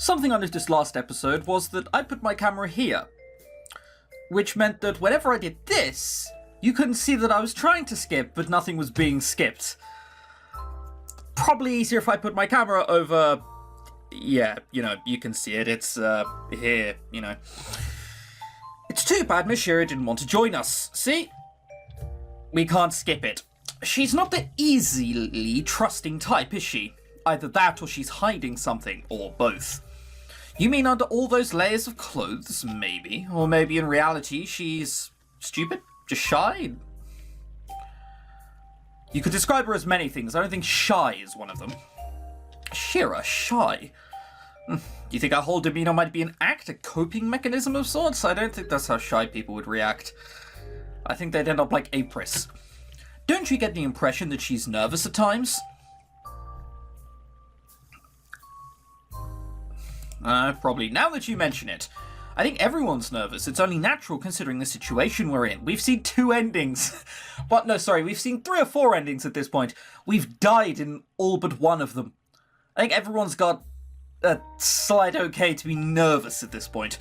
Something I noticed last episode was that I put my camera here, which meant that whenever I did this, you couldn't see that I was trying to skip, but nothing was being skipped. Probably easier if I put my camera over... Yeah, you know, you can see it. It's, here, you know. It's too bad Miss Shearer didn't want to join us. See? We can't skip it. She's not the easily trusting type, is she? Either that or she's hiding something, or both. You mean under all those layers of clothes, maybe? Or maybe in reality she's stupid? Just shy? You could describe her as many things. I don't think shy is one of them. Shearer, shy? Do you think our whole demeanour might be an act, a coping mechanism of sorts? I don't think that's how shy people would react. I think they'd end up like Apris. Don't you get the impression that she's nervous at times? Probably. Now that you mention it, I think everyone's nervous. It's only natural considering the situation we're in. We've seen 2 endings. But no, sorry, we've seen 3 or 4 endings at this point. We've died in all but one of them. I think everyone's got a slight okay to be nervous at this point.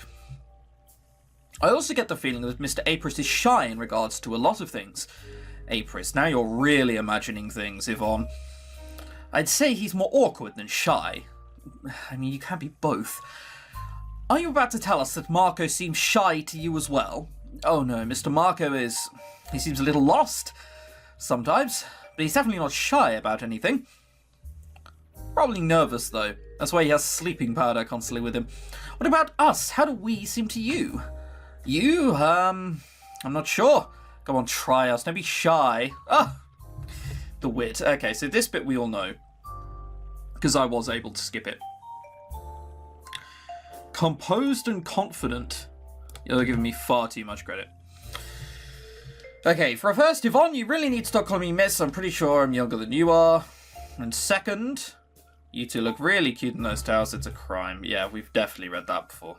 I also get the feeling that Mr. Apris is shy in regards to a lot of things. Apris, now you're really imagining things, Yvonne. I'd say he's more awkward than shy. I mean, you can't be both. Are you about to tell us that Marco seems shy to you as well? Oh no, Mr. Marco is... He seems a little lost sometimes, but he's definitely not shy about anything. Probably nervous, though. That's why he has sleeping powder constantly with him. What about us? How do we seem to you? You? I'm not sure. Come on, try us. Don't be shy. Ah! The wit. Okay, so this bit we all know. Because I was able to skip it. Composed and confident. You're giving me far too much credit. Okay, for a first, Yvonne, you really need to stop calling me miss. I'm pretty sure I'm younger than you are. And second, you two look really cute in those towels. It's a crime. Yeah, we've definitely read that before.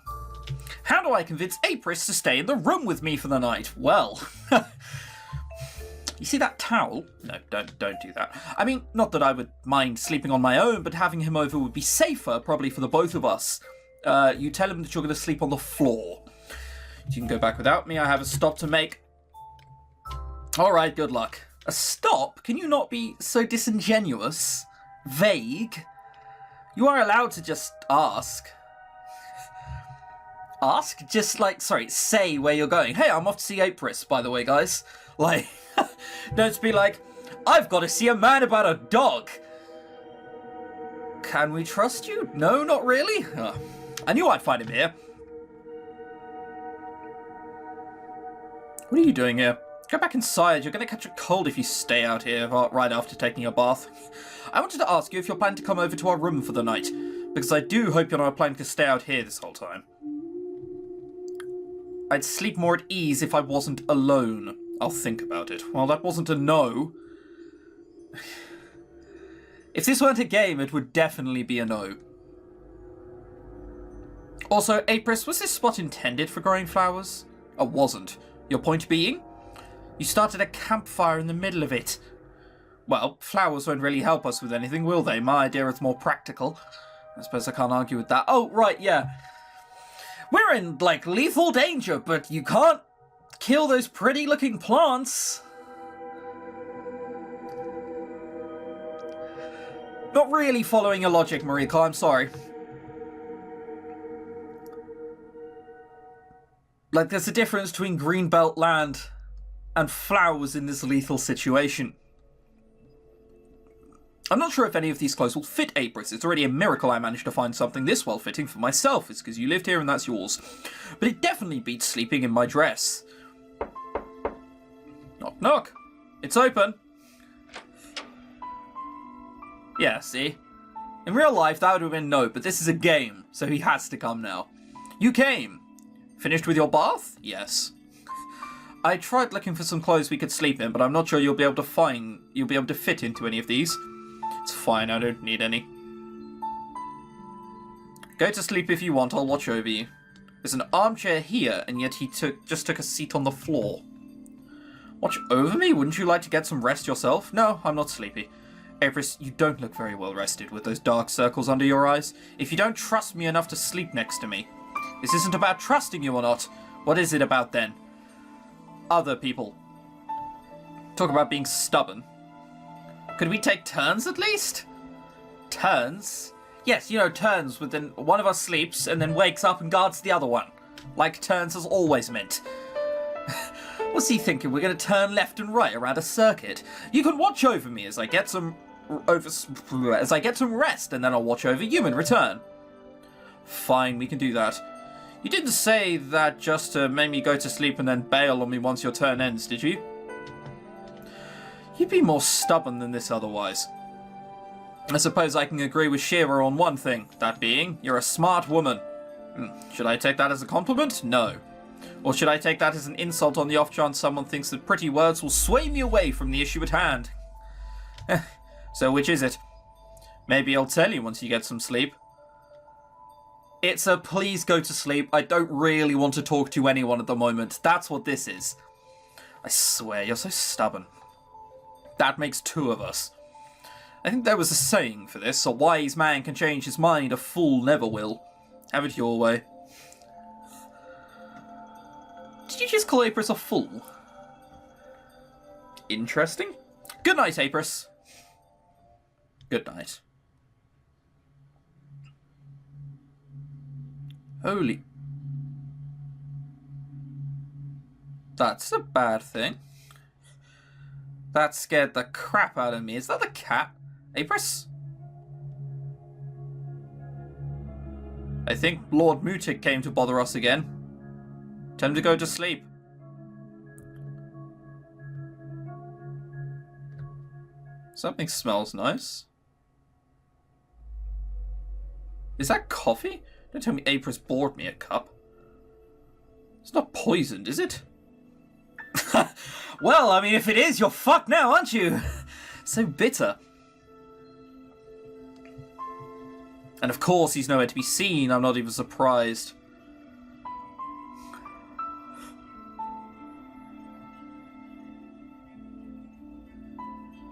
How do I convince Apris to stay in the room with me for the night? Well... You see that towel? No, don't do that. I mean, not that I would mind sleeping on my own, but having him over would be safer, probably for the both of us. You tell him that you're going to sleep on the floor. You can go back without me. I have a stop to make. Alright, good luck. A stop? Can you not be so disingenuous? Vague? You are allowed to just ask. Ask? Just like, sorry, say where you're going. Hey, I'm off to see Apris, by the way, guys. Like... Don't be like, I've got to see a man about a dog. Can we trust you? No, not really. I knew I'd find him here. What are you doing here? Go back inside. You're going to catch a cold if you stay out here right after taking a bath. I wanted to ask you if you're planning to come over to our room for the night, because I do hope you're not planning to stay out here this whole time. I'd sleep more at ease if I wasn't alone. I'll think about it. Well, that wasn't a no. If this weren't a game, it would definitely be a no. Also, Apris, was this spot intended for growing flowers? Or wasn't? Your point being? You started a campfire in the middle of it. Well, flowers won't really help us with anything, will they? My idea is more practical. I suppose I can't argue with that. Oh, right, yeah. We're in, like, lethal danger, but you can't kill those pretty-looking plants. Not really following your logic, Mariko, I'm sorry. Like, there's a difference between greenbelt land and flowers in this lethal situation. I'm not sure if any of these clothes will fit Apris. It's already a miracle I managed to find something this well-fitting for myself. It's because you lived here and that's yours. But it definitely beats sleeping in my dress. Knock, knock. It's open. Yeah, see? In real life, that would have been no, but this is a game, so he has to come now. You came. Finished with your bath? Yes. I tried looking for some clothes we could sleep in, but I'm not sure you'll be able to fit into any of these. It's fine, I don't need any. Go to sleep if you want, I'll watch over you. There's an armchair here, and yet he just took a seat on the floor. Watch over me? Wouldn't you like to get some rest yourself? No, I'm not sleepy. April, you don't look very well rested with those dark circles under your eyes. If you don't trust me enough to sleep next to me. This isn't about trusting you or not. What is it about then? Other people. Talk about being stubborn. Could we take turns at least? Turns? Yes, you know, turns with then one of us sleeps and then wakes up and guards the other one. Like turns has always meant. What's he thinking? We're going to turn left and right around a circuit? You can watch over me as I get some rest, and then I'll watch over you in return. Fine, we can do that. You didn't say that just to make me go to sleep and then bail on me once your turn ends, did you? You'd be more stubborn than this otherwise. I suppose I can agree with Shira on one thing, that being, you're a smart woman. Should I take that as a compliment? No. Or should I take that as an insult on the off chance someone thinks that pretty words will sway me away from the issue at hand? So which is it? Maybe I'll tell you once you get some sleep. It's a please go to sleep. I don't really want to talk to anyone at the moment. That's what this is. I swear, you're so stubborn. That makes two of us. I think there was a saying for this. A wise man can change his mind, a fool never will. Have it your way. Did you just call Apris a fool? Interesting. Good night, Apris. Good night. Holy... That's a bad thing. That scared the crap out of me. Is that the cat? Apris? I think Lord Mutik came to bother us again. Time to go to sleep. Something smells nice. Is that coffee? Don't tell me Apris bought me a cup. It's not poisoned, is it? Well, I mean, if it is, you're fucked now, aren't you? So bitter. And of course he's nowhere to be seen. I'm not even surprised.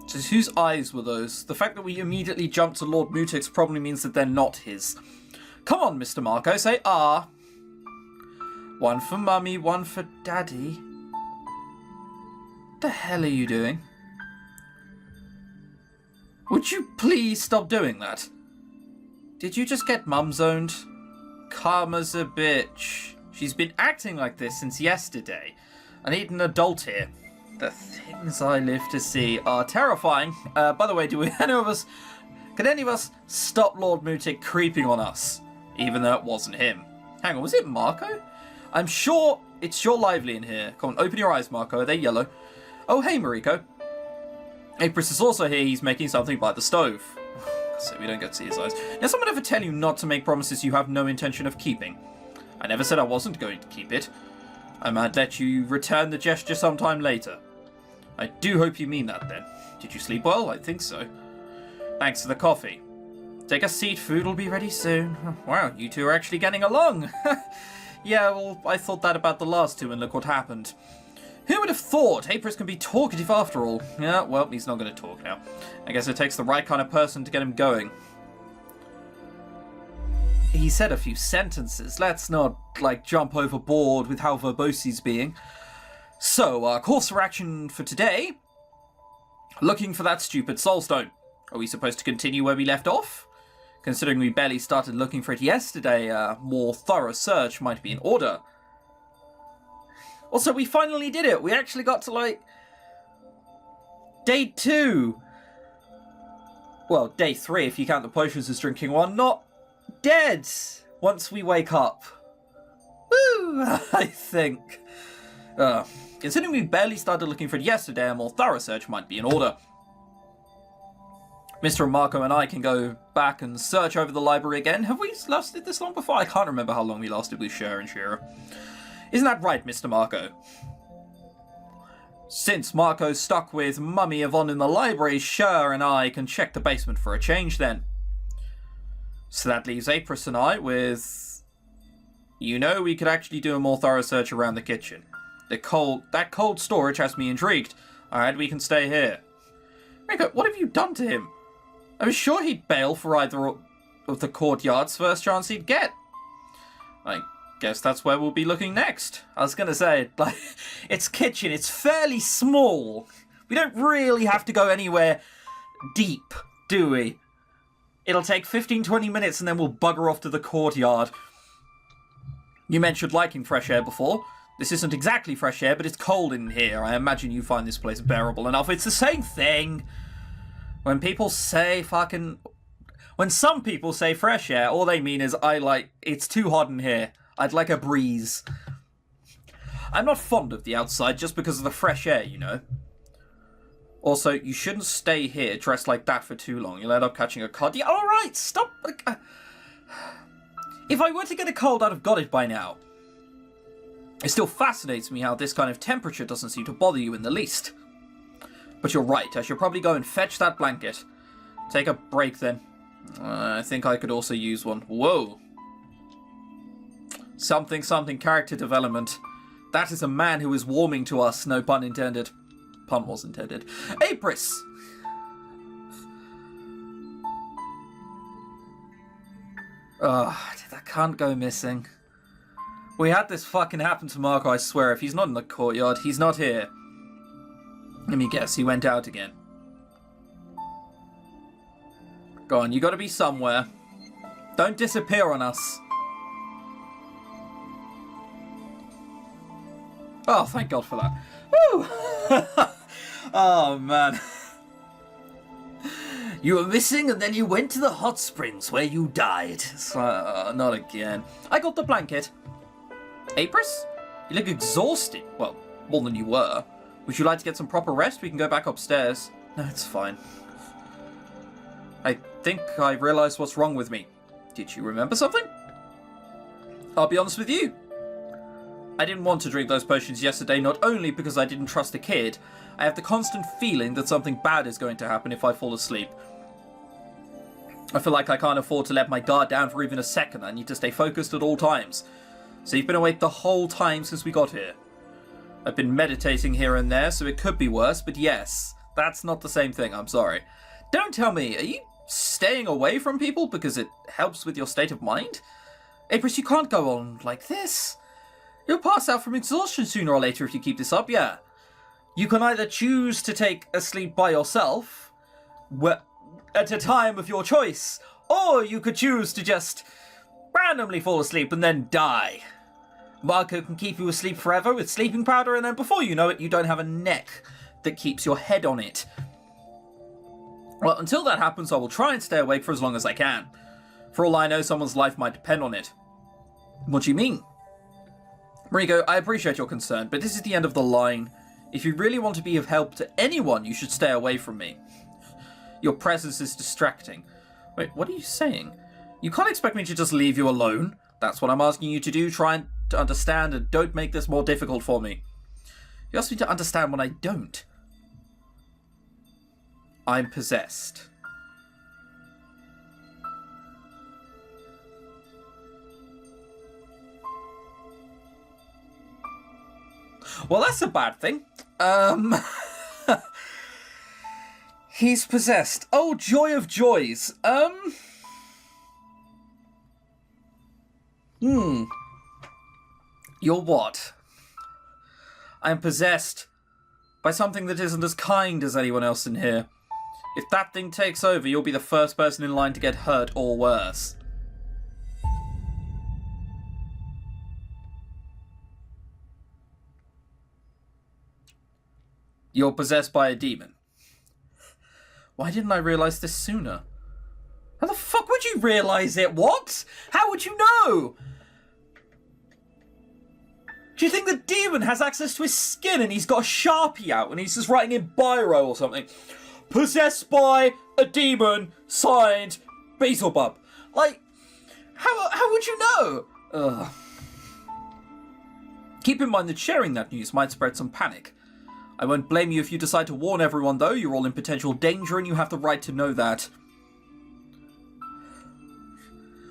So whose eyes were those? The fact that we immediately jumped to Lord Mutik's probably means that they're not his. Come on, Mr. Marco, say ah. One for Mummy, one for Daddy. What the hell are you doing? Would you please stop doing that? Did you just get mum-zoned? Karma's a bitch. She's been acting like this since yesterday. I need an adult here. The things I live to see are terrifying. By the way, can any of us stop Lord Mutik creeping on us? Even though it wasn't him. Hang on, was it Marco? I'm sure it's sure lively in here. Come on, open your eyes, Marco. Are they yellow? Oh, hey, Mariko. Apris is also here. He's making something by the stove. So we don't get to see his eyes. Now, someone ever tell you not to make promises you have no intention of keeping? I never said I wasn't going to keep it. I might let you return the gesture sometime later. I do hope you mean that, then. Did you sleep well? I think so. Thanks for the coffee. Take a seat. Food will be ready soon. Wow, you two are actually getting along. Yeah, well, I thought that about the last two, and look what happened. Who would have thought Apris can be talkative after all? Yeah, well, he's not going to talk now. I guess it takes the right kind of person to get him going. He said a few sentences. Let's not, jump overboard with how verbose he's being. So, our course of action for today. Looking for that stupid soulstone. Are we supposed to continue where we left off? Considering we barely started looking for it yesterday, a more thorough search might be in order. Also, we finally did it. We actually got to, day 2. Well, day 3 if you count the potions as drinking one. Not dead once we wake up. Woo! I think. Considering we barely started looking for it yesterday, a more thorough search might be in order. Mr. Marco and I can go back and search over the library again. Have we lasted this long before? I can't remember how long we lasted with Cher and Shira. Isn't that right, Mr. Marco? Since Marco's stuck with Mummy Yvonne in the library, Cher and I can check the basement for a change then. So that leaves Apris and I with... we could actually do a more thorough search around the kitchen. That cold storage has me intrigued. Alright, we can stay here. Rico, what have you done to him? I was sure he'd bail for either of the courtyards first chance he'd get. I guess that's where we'll be looking next. I was gonna say, like, it's kitchen, it's fairly small. We don't really have to go anywhere deep, do we? It'll take 15-20 minutes and then we'll bugger off to the courtyard. You mentioned liking fresh air before. This isn't exactly fresh air, but it's cold in here. I imagine you find this place bearable enough. It's the same thing. When people say when some people say fresh air, all they mean is, it's too hot in here. I'd like a breeze. I'm not fond of the outside just because of the fresh air, you know. Also, you shouldn't stay here dressed like that for too long. You'll end up catching a cold. Yeah, alright, stop. If I were to get a cold, I'd have got it by now. It still fascinates me how this kind of temperature doesn't seem to bother you in the least. But you're right, I should probably go and fetch that blanket. Take a break then. I think I could also use one. Whoa. Something character development. That is a man who is warming to us, no pun intended. Pun was intended. Apris! That can't go missing. We had this fucking happen to Marco, I swear. If he's not in the courtyard, he's not here. Let me guess, he went out again. Go on, you gotta be somewhere. Don't disappear on us. Oh, thank God for that. Woo! Oh, man. You were missing and then you went to the hot springs where you died. Not again. I got the blanket. Apris? You look exhausted. Well, more than you were. Would you like to get some proper rest? We can go back upstairs. No, it's fine. I think I realized what's wrong with me. Did you remember something? I'll be honest with you. I didn't want to drink those potions yesterday, not only because I didn't trust the kid. I have the constant feeling that something bad is going to happen if I fall asleep. I feel like I can't afford to let my guard down for even a second. I need to stay focused at all times. So you've been awake the whole time since we got here. I've been meditating here and there, so it could be worse, but yes, that's not the same thing, I'm sorry. Don't tell me, are you staying away from people because it helps with your state of mind? Apris, you can't go on like this. You'll pass out from exhaustion sooner or later if you keep this up, yeah. You can either choose to take a sleep by yourself, at a time of your choice, or you could choose to just randomly fall asleep and then die. Marco can keep you asleep forever with sleeping powder, and then before you know it, you don't have a neck that keeps your head on it. Well, until that happens, I will try and stay awake for as long as I can. For all I know, someone's life might depend on it. What do you mean? Marigo, I appreciate your concern, but this is the end of the line. If you really want to be of help to anyone, you should stay away from me. Your presence is distracting. Wait, what are you saying? You can't expect me to just leave you alone. That's what I'm asking you to do. Try and to understand and don't make this more difficult for me. You asked me to understand when I don't. I'm possessed. Well, that's a bad thing. He's possessed. Oh, joy of joys. You're what? I'm possessed by something that isn't as kind as anyone else in here. If that thing takes over, you'll be the first person in line to get hurt or worse. You're possessed by a demon. Why didn't I realize this sooner? How the fuck would you realize it? What? How would you know? Do you think the demon has access to his skin and he's got a Sharpie out and he's just writing in biro or something? Possessed by a demon, signed, Beelzebub. Like, how would you know? Ugh. Keep in mind that sharing that news might spread some panic. I won't blame you if you decide to warn everyone, though. You're all in potential danger and you have the right to know that.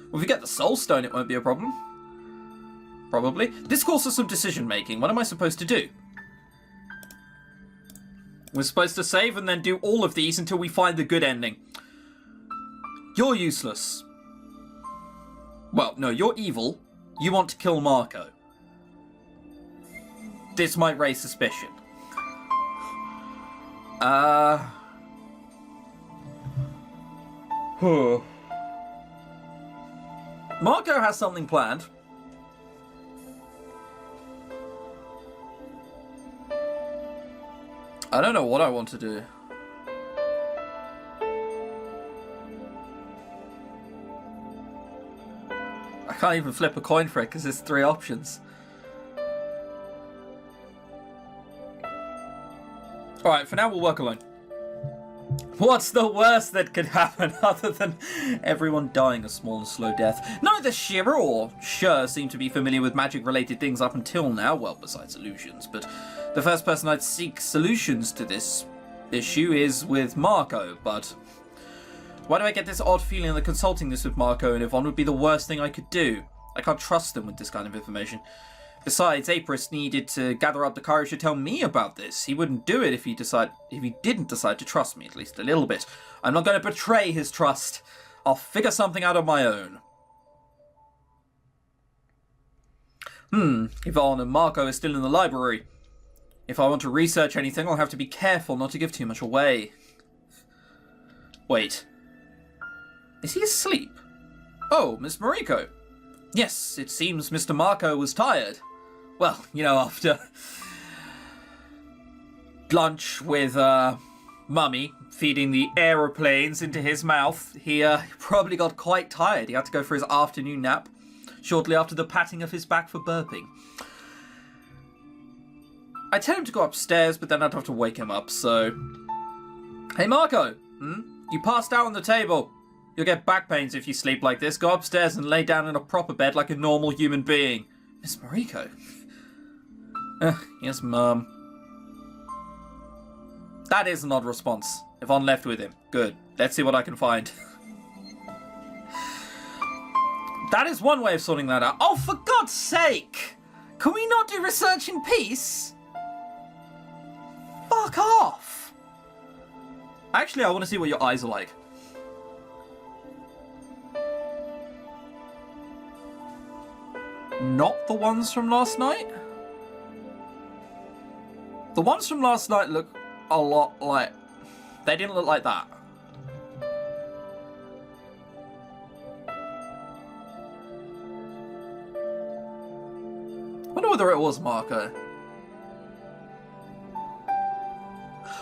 Well, if you get the Soul Stone, it won't be a problem. Probably. This calls for some decision-making. What am I supposed to do? We're supposed to save and then do all of these until we find the good ending. You're useless. Well, no, you're evil. You want to kill Marco. This might raise suspicion. Marco has something planned. I don't know what I want to do. I can't even flip a coin for it because there's 3 options. Alright, for now we'll work alone. What's the worst that could happen other than everyone dying a small and slow death? Neither Shira or Shur seem to be familiar with magic-related things up until now, well, besides illusions, but the first person I'd seek solutions to this issue is with Marco, but why do I get this odd feeling that consulting this with Marco and Yvonne would be the worst thing I could do? I can't trust them with this kind of information. Besides, Apris needed to gather up the courage to tell me about this. He wouldn't do it if he didn't decide to trust me, at least a little bit. I'm not going to betray his trust. I'll figure something out on my own. Yvonne and Marco are still in the library. If I want to research anything, I'll have to be careful not to give too much away. Wait. Is he asleep? Oh, Miss Mariko. Yes, it seems Mr. Marco was tired. Well, you know, after lunch with Mummy feeding the aeroplanes into his mouth, he probably got quite tired. He had to go for his afternoon nap shortly after the patting of his back for burping. I tell him to go upstairs, but then I'd have to wake him up, so... Hey, Marco! You passed out on the table. You'll get back pains if you sleep like this. Go upstairs and lay down in a proper bed like a normal human being. Miss Mariko? Yes, Mum. That is an odd response. Yvonne left with him. Good. Let's see what I can find. That is one way of sorting that out. Oh, for God's sake! Can we not do research in peace? Fuck off! Actually, I want to see what your eyes are like. Not the ones from last night? The ones from last night look a lot like... They didn't look like that. I wonder whether it was Marco.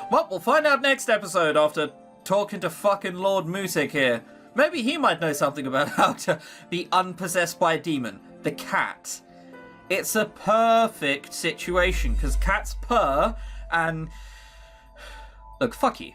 Well, we'll find out next episode after talking to fucking Lord Mutik here. Maybe he might know something about how to be unpossessed by a demon. The cat. It's a perfect situation, because cats purr and... Look, fuck you.